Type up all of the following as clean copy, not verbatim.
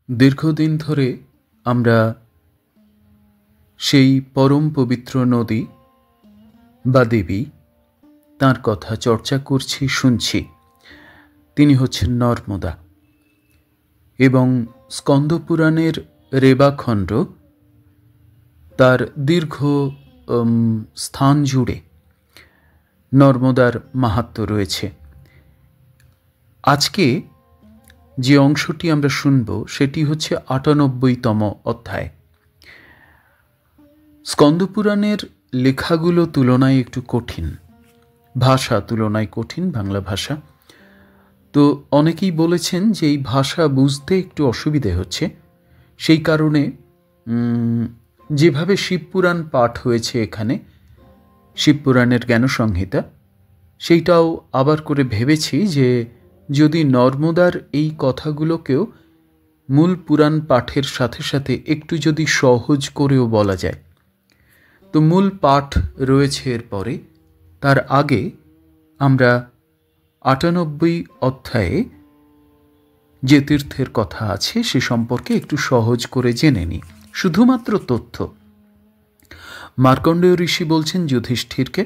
দীর্ঘদিন ধরে আমরা সেই পরম পবিত্র নদী বা দেবী তাঁর কথা চর্চা করছি, শুনছি। তিনি হচ্ছেন নর্মদা এবং স্কন্দপুরাণের রেবাখণ্ড তার দীর্ঘ স্থান জুড়ে নর্মদার মাহাত্ম্য রয়েছে। আজকে যে অংশটি আমরা শুনব সেটি হচ্ছে ৯৮তম অধ্যায়। স্কন্দপুরাণের লেখাগুলো তুলনায় একটু কঠিন, ভাষা তুলনায় কঠিন, বাংলা ভাষা। তো অনেকেই বলেছেন যে এই ভাষা বুঝতে একটু অসুবিধে হচ্ছে, সেই কারণে যেভাবে শিবপুরাণ পাঠ হয়েছে এখানে, শিবপুরাণের জ্ঞানসংহিতা, সেইটাও আবার করে ভেবেছি যে যদি নর্মদার এই কথাগুলোকেও মূল পুরাণ পাঠের সাথে সাথে একটু যদি সহজ করেও বলা যায়। তো মূল পাঠ রয়েছে এরপরে, তার আগে আমরা ৯৮ অধ্যায়ে যে তীর্থের কথা আছে সে সম্পর্কে একটু সহজ করে জেনে নিই, শুধুমাত্র তথ্য। মার্কণ্ডেয় ঋষি বলছেন যুধিষ্ঠিরকে,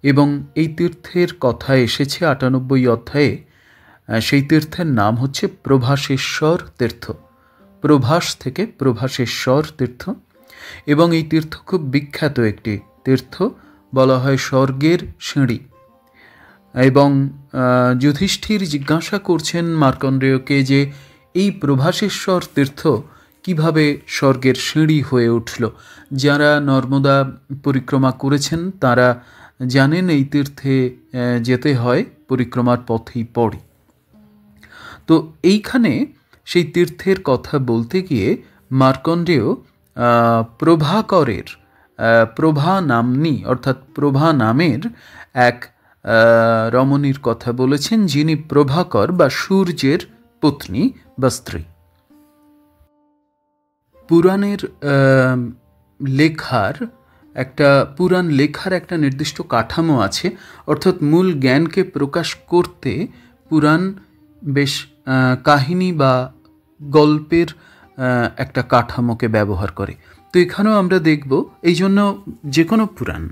এবং এই তীর্থের কথা এসেছে ৯৮ অধ্যায়ে। সেই তীর্থের নাম হচ্ছে প্রভাসেশ্বর তীর্থ, প্রভাস থেকে প্রভাসেশ্বর তীর্থ। এবং এই তীর্থ খুব বিখ্যাত একটি তীর্থ, বলা হয় স্বর্গের সিঁড়ি। এবং যুধিষ্ঠির জিজ্ঞাসা করছেন মার্কণ্ডেয়কে যে এই প্রভাসেশ্বর তীর্থ কিভাবে স্বর্গের সিঁড়ি হয়ে উঠল। যারা নর্মদা পরিক্রমা করেছেন তারা জানেন এই তীর্থে যেতে হয় পরিক্রমার পথেই পড়ে। তো এইখানে সেই তীর্থের কথা বলতে গিয়ে মার্কণ্ডেয় প্রভাকরের, প্রভা নাম্নী অর্থাৎ প্রভা নামের এক রমণীর কথা বলেছেন, যিনি প্রভাকর বা সূর্যের পত্নী বা স্ত্রী। পুরাণের লেখার পুরাণ লেখার একটা নির্দিষ্ট কাঠামো আছে, অর্থাৎ মূল জ্ঞানকে প্রকাশ করতে পুরাণ বেশ কাহিনী বা গল্পের একটা কাঠামোকে ব্যবহার করে। তো এখানেও আমরা দেখব, এই জন্য যে কোনো পুরাণ,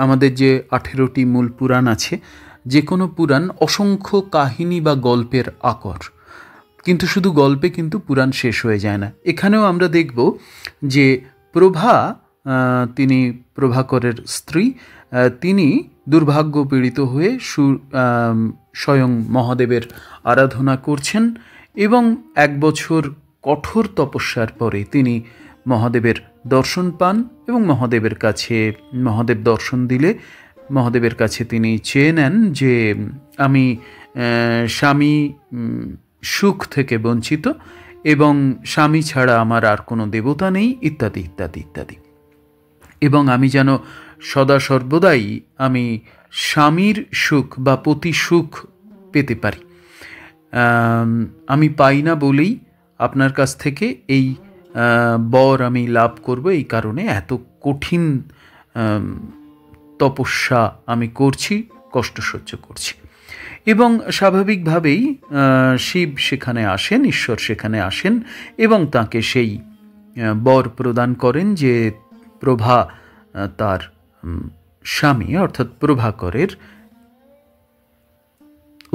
আমাদের যে 18টি মূল পুরাণ আছে, যে কোনো পুরাণ অসংখ্য কাহিনী বা গল্পের আকর, কিন্তু শুধু গল্পে কিন্তু পুরাণ শেষ হয়ে যায় না। এখানেও আমরা দেখব যে প্রভা, তিনি প্রভাকরের স্ত্রী, তিনি দুর্ভাগ্য পীড়িত হয়ে স্বয়ং মহাদেবের আরাধনা করছেন, এবং 1 বছর কঠোর তপস্যার পরে তিনি মহাদেবের দর্শন পান, এবং মহাদেব দর্শন দিলে মহাদেবের কাছে তিনি চেয়ে নেন যে আমি স্বামী সুখ থেকে বঞ্চিত, এবং স্বামী ছাড়া আমার আর কোনো দেবতা নেই, ইত্যাদি ইত্যাদি ইত্যাদি। এবং আমি যেন সদা সর্বদাই আমি স্বামীর সুখ বা পতি সুখ পেতে পারি। আমি পাই না বলেই আপনার কাছ থেকে এই বর আমি লাভ করব, এই কারণে এত কঠিন তপস্যা আমি করছি, কষ্ট সহ্য করছি। এবং স্বাভাবিকভাবেই শিব সেখানে আসেন, ঈশ্বর সেখানে আসেন, এবং তাকে সেই বর প্রদান করেন যে প্রভা তার স্বামী অর্থাৎ প্রভাকরের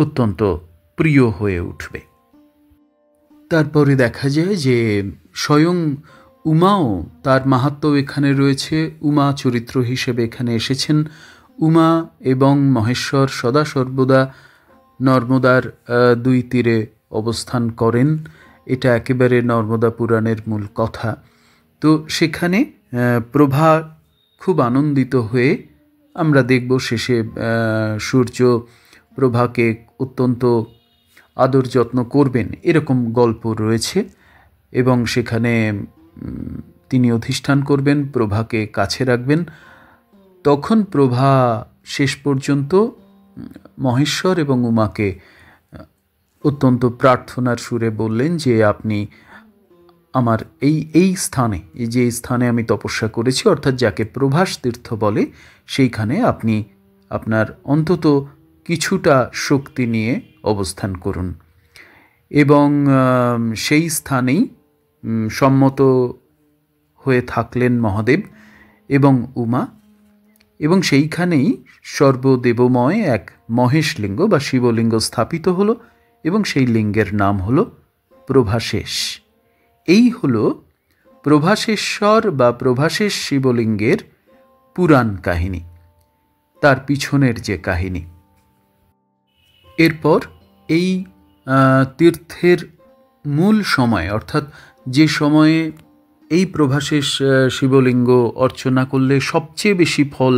অত্যন্ত প্রিয় হয়ে উঠবে। তারপরে দেখা যায় যে স্বয়ং উমাও, তার মাহাত্ম্য এখানে রয়েছে। উমা চরিত্র হিসেবে এখানে এসেছেন। উমা এবং মহেশ্বর সদা সর্বদা নর্মদার 2 তীরে অবস্থান করেন, এটা একেবারে নর্মদা পুরাণের মূল কথা। তো সেখানে প্রভা খুব আনন্দিত হয়ে, আমরা দেখব শেষে সূর্য প্রভাকে অত্যন্ত আদর যত্ন করবেন, এরকম গল্প রয়েছে। এবং সেখানে তিনি অধিষ্ঠান করবেন, প্রভাকে কাছে রাখবেন। তখন প্রভা শেষ পর্যন্ত মহেশ্বর এবং উমাকে অত্যন্ত প্রার্থনার সুরে বললেন যে আপনি আমার এই স্থানে, যে স্থানে আমি তপস্যা করেছি, অর্থাৎ যাকে প্রভাস তীর্থ বলে, সেইখানে আপনি আপনার অন্তত কিছুটা শক্তি নিয়ে অবস্থান করুন। এবং সেই স্থানেই সম্মত হয়ে থাকলেন মহাদেব এবং উমা, এবং সেইখানেই সর্বদেবময় এক মহেশলিঙ্গ বা শিবলিঙ্গ স্থাপিত হলো, এবং সেই লিঙ্গের নাম হলো প্রভাশেষ। এই হলো প্রভাশেশ্বর বা প্রভাশেষ শিবলিঙ্গের পুরাণ কাহিনী, তার পিছনের যে কাহিনী। এরপর এই তীর্থের মূল সময়, অর্থাৎ যে সময়ে এই প্রভাশেষ শিবলিঙ্গ অর্চনা করলে সবচেয়ে বেশি ফল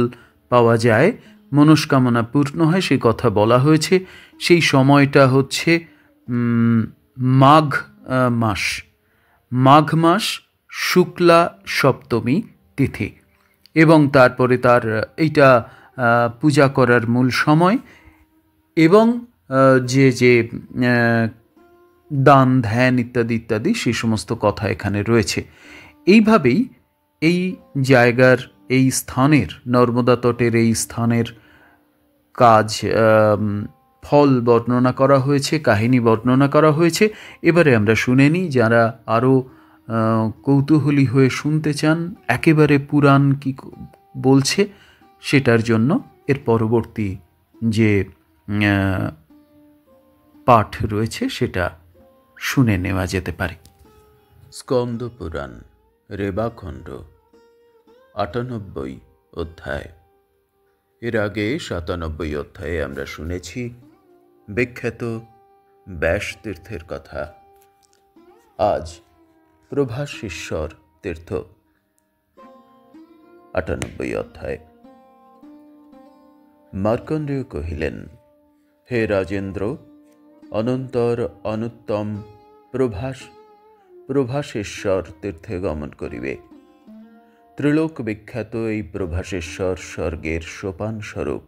পাওয়া যায়, মনস্কামনা পূর্ণ হয়, সে কথা বলা হয়েছে। সেই সময়টা হচ্ছে মাঘ মাস, মাঘ মাস শুক্লা সপ্তমী তিথি, এবং তারপরে তার এইটা পূজা করার মূল সময়, এবং যে যে দান ধ্যান ইত্যাদি ইত্যাদি সেই সমস্ত কথা এখানে রয়েছে। এইভাবেই এই জায়গার, এই স্থানের, নর্মদা তটের এই স্থানের কাজ, ফল বর্ণনা করা হয়েছে, কাহিনী বর্ণনা করা হয়েছে। এবারে আমরা শুনে নিই, যারা আরও কৌতূহলী হয়ে শুনতে চান একেবারে পুরাণ কি বলছে, সেটার জন্য এর পরবর্তী যে পাঠ রয়েছে সেটা শুনে নেওয়া যেতে পারে। স্কন্দ পুরাণ, রেবাখণ্ড, ৯৮ অধ্যায়। এর আগে ৯৭ অধ্যায়ে আমরা শুনেছি বিখ্যাত ব্যাসতীর্থের কথা। আজ প্রভাশেশ্বর তীর্থ, ৯৮ অধ্যায়। মার্কণ্ডেয় কহিলেন, হে রাজেন্দ্র, অনন্তর অনুত্তম প্রভাশেশ্বর তীর্থে গমন করিবে। ত্রিলোক বিখ্যাত এই প্রভাশেশ্বর স্বর্গের সোপান স্বরূপ।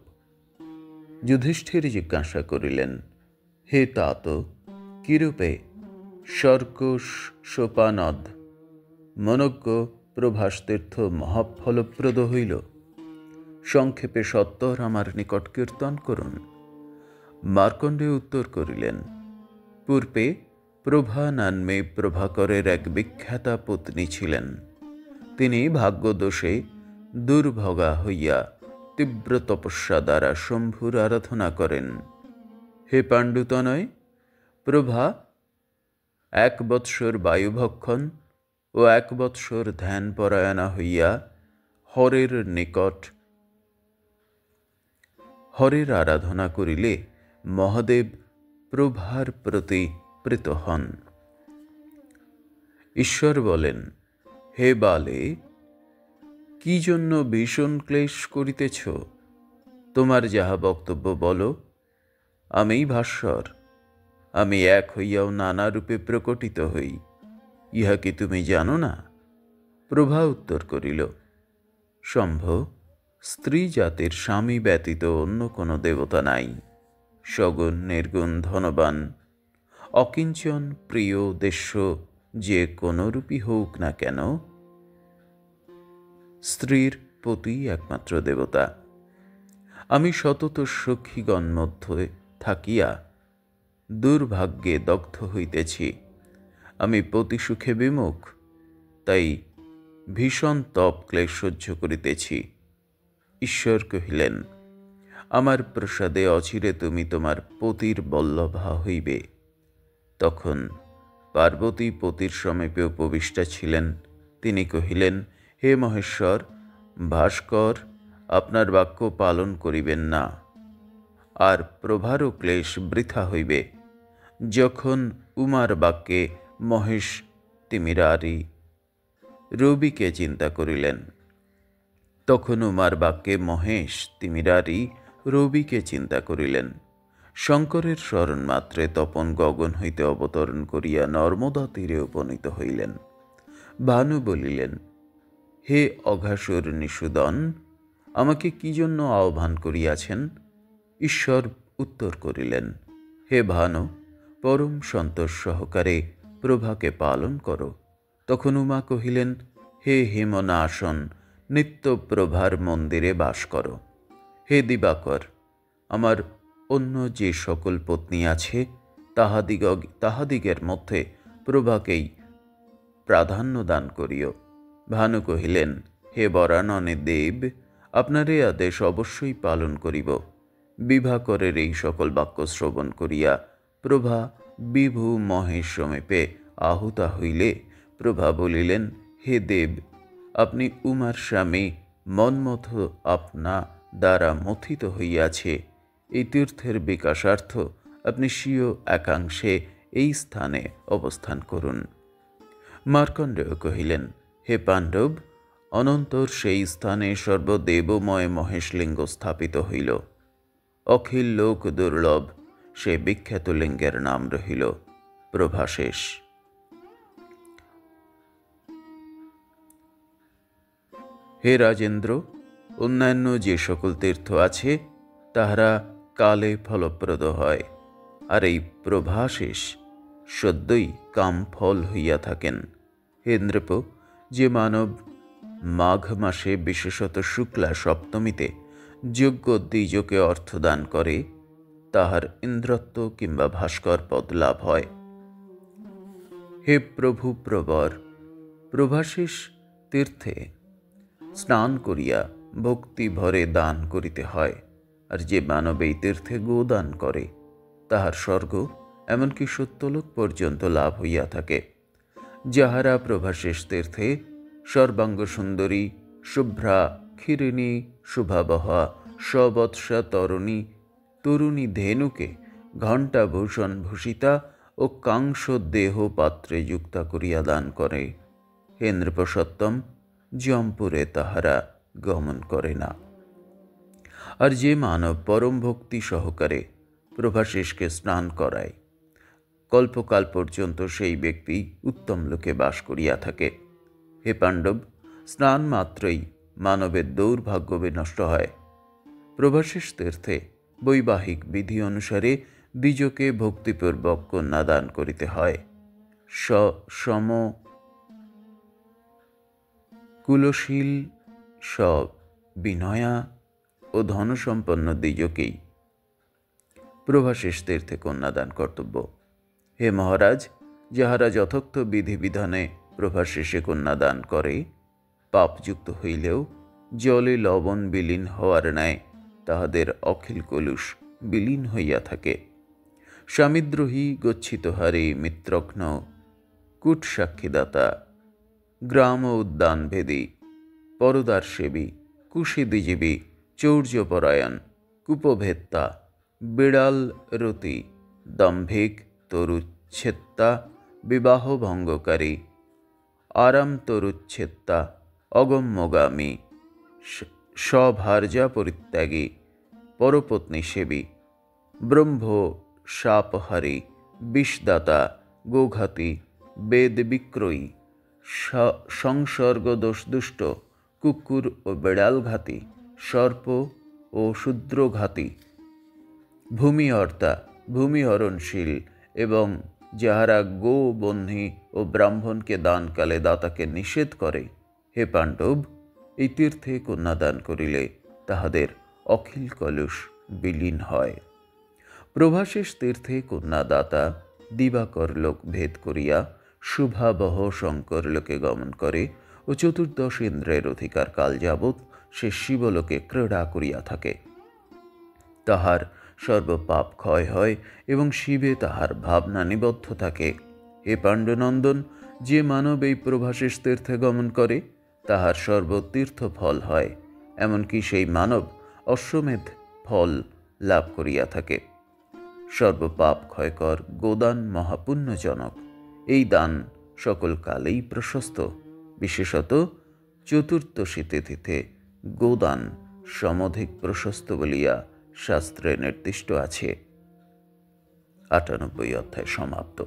যুধিষ্ঠির জিজ্ঞাসা করিলেন, হে তাত, কিরূপে স্বর্গ সোপানদ মনজ্ঞ প্রভাসতীর্থ মহাফলপ্রদ হইল? সংক্ষেপে সত্তর আমার নিকট কীর্তন করুন। মার্কণ্ডেয় উত্তর করিলেন, পূর্বে প্রভা নামে প্রভাকরের এক বিখ্যাতা পত্নী ছিলেন। তিনি ভাগ্যদোষে দুর্ভগা হইয়া তীব্র তপস্যা দ্বারা শম্ভুর আরাধনা করেন। হে পাণ্ডুতনয়, প্রভা ১ বৎসর বায়ুভক্ষণ ও ১ বৎসর ধ্যানপরায়ণা হইয়া হরের নিকট হরের আরাধনা করিলে মহাদেব প্রভার প্রতি প্রীত হন। ঈশ্বর বলেন, হে বালে, কি জন্য ভীষণ ক্লেশ করিতেছ? তোমার যাহা বক্তব্য বলো। আমিই ভাস্বর, আমি এক হইয়াও নানা রূপে প্রকটিত হই, ইহা কি তুমি জানো না? প্রভা উত্তর করিল, শম্ভ, স্ত্রী জাতির স্বামী ব্যতীত অন্য কোনো দেবতা নাই। সগুণ নির্গুণ ধনবান অকিঞ্চন প্রিয় দেশ্য যে কোনো রূপী হোক না কেন, স্ত্রীর পতি একমাত্র দেবতা। আমি সতত সখীগণ মধ্যে থাকিয়া দুর্ভাগ্যে দগ্ধ হইতেছি। আমি পতি সুখে বিমুখ, তাই ভীষণ তপ ক্লেশ সহ্য করিতেছি। ঈশ্বর কহিলেন, আমার প্রসাদে অচিরে তুমি তোমার পতির বল্লভা হইবে। তখন পার্বতী পতির সমীপে উপবিষ্টা ছিলেন। তিনি কহিলেন, হে মহেশ্বর, ভাস্কর আপনার বাক্য পালন করিবেন না, আর প্রভারও ক্লেশ বৃথা হইবে। যখন উমার বাক্যে মহেশ তিমিরারি রবিকে চিন্তা করিলেন, তখন উমার বাক্যে মহেশ তিমিরারি রবিকে চিন্তা করিলেন। শঙ্করের স্মরণ মাত্রে তপন গগন হইতে অবতরণ করিয়া নর্মদা তীরে উপনীত হইলেন। ভানু বলিলেন, হে অঘাসুর নিষূদন, আমাকে কি জন্য আহ্বান করিয়াছেন? ঈশ্বর উত্তর করিলেন, হে ভানু, পরম সন্তোষ সহকারে প্রভাকে পালন করো। তখন উমা কহিলেন, হে হেমনাসন, নিত্য প্রভার মন্দিরে বাস করো। হে দিবাকর, আমার অন্য যে সকল পত্নী আছে তাহাদিগের মধ্যে প্রভাকেই প্রাধান্য দান করিও। ভানু কহিলেন, হে বরাননে দেব, আপনার এই আদেশ অবশ্যই পালন করিব। বিভাকরের এই সকল বাক্য শ্রবণ করিয়া প্রভা বিভু মহেশ সমীপে আহুতা হইলে প্রভা বলিলেন, হে দেব, আপনি উমার স্বামী মন্মথ আপনা দ্বারা মথিত হইয়াছে। এই তীর্থের বিকাশার্থ আপনি স্বীয় একাংশে এই স্থানে অবস্থান করুন। মার্কণ্ডেয় কহিলেন, হে পাণ্ডব, অনন্তর সেই স্থানে সর্বদেবময় মহেশলিঙ্গ স্থাপিত হইল। অখিল লোক দুর্লভ সে বিখ্যাত লিঙ্গের নাম রহিল প্রভাশেষ। হে রাজেন্দ্র, অন্যান্য যে সকল তীর্থ আছে তাহারা কালে ফলপ্রদ হয়, আর এই প্রভাশেষ সদ্যই কাম ফল হইয়া থাকেন। হে ইন্দ্রপ, যে মানব মাঘ মাসে বিশেষত শুক্লা সপ্তমীতে যোগ্য দ্বিজকে অর্থদান করে তাহার ইন্দ্রত্ব কিংবা ভাস্কর পদ লাভ হয়। হে প্রভু প্রবর, প্রভাশেষ তীর্থে স্নান করিয়া ভক্তি ভরে দান করিতে হয়, আর যে মানব এই তীর্থে গোদান করে তাহার স্বর্গ এমনকি সত্যলোক পর্যন্ত লাভ হইয়া থাকে। যাহারা প্রভাশেষ তীর্থে সর্বাঙ্গ সুন্দরী শুভ্রা ক্ষীরিণী শুভাবহা সবৎসা তরুণী ধেনুকে ঘণ্টাভূষণ ভূষিতা ও কাংস দেহ পাত্রে যুক্তা করিয়া দান করে, হে নৃপসত্তম, জমপুরে তাহারা গমন করে না। আর যে মানব পরম ভক্তি সহকারে প্রভাশেষকে স্নান করায় কল্পকাল পর্যন্ত সেই ব্যক্তি উত্তম লোকে বাস করিয়া থাকে। হে পাণ্ডব, স্নান মাত্রই মানবের দৌর্ভাগ্য বিনষ্ট হয়। প্রভাশেষ তীর্থে বৈবাহিক বিধি অনুসারে দ্বিজকে ভক্তিপূর্বক কন্যাদান করিতে হয়। সম কুলশীল বিনয়া ও ধনসম্পন্ন দ্বিজকেই প্রভাশেষ তীর্থে কন্যাদান কর্তব্য। হে মহারাজ, যাহারা যথোক্ত বিধিবিধানে প্রভাশেষে কন্যাদান করে পাপযুক্ত হইলেও জলে লবণ বিলীন হওয়ার ন্যায় তাহাদের অখিল কলুষ বিলীন হইয়া থাকে। স্বামীদ্রোহী গচ্ছিতহারী মিত্রঘ্ন কূটসাক্ষীদাতা গ্রাম উদ্যানভেদী পরদারসেবী কুশীদিজীবী চৌর্যপরায়ণ কূপভেত্তা বিড়াল রতি দম্ভিক তরুচ্ছেত্তা বিবাহ ভঙ্গকারী আরাম তরুচ্ছেত্তা অগম্যগামী স্বভার্যা পরিত্যাগী পরপত্নী সেবী ব্রহ্ম সাপহারী বিষদাতা গোঘাতী বেদ বিক্রয়ী সংসর্গ দোষদুষ্ট কুকুর ও বেড়ালঘাতী সর্প ও শূদ্রঘাতী ভূমিহর্তা ভূমিহরণশীল এবং যাহারা গো বহ্নি ও ব্রাহ্মণকে দানকালে দাতাকে নিষেধ করে, হে পাণ্ডব, এই তীর্থে কন্যাদান করিলে তাহাদের অখিল কলুষ বিলীন হয়। প্রভাশেষ তীর্থে কন্যাদাতা দিবাকর লোক ভেদ করিয়া শুভাবহ শঙ্কর লোকে গমন করে ও চতুর্দশ ইন্দ্রের অধিকার কাল যাবৎ সে শিবলোকে ক্রীড়া করিয়া থাকে। তাহার সর্বপাপ ক্ষয় হয় এবং শিবে তাহার ভাবনা নিবদ্ধ থাকে। হে পাণ্ডনন্দন, যে মানব এই প্রভাশেষ তীর্থে গমন করে তাহার সর্বতীর্থ ফল হয়, এমনকি সেই মানব অশ্বমেধ ফল লাভ করিয়া থাকে। সর্বপাপ ক্ষয়কর গোদান মহাপুণ্যজনক। এই দান সকল কালেই প্রশস্ত, বিশেষত চতুর্দশী তিথিতে গোদান সমধিক প্রশস্ত বলিয়া শাস্ত্রে নির্দিষ্ট আছে। ৯৮ অধ্যায় সমাপ্ত।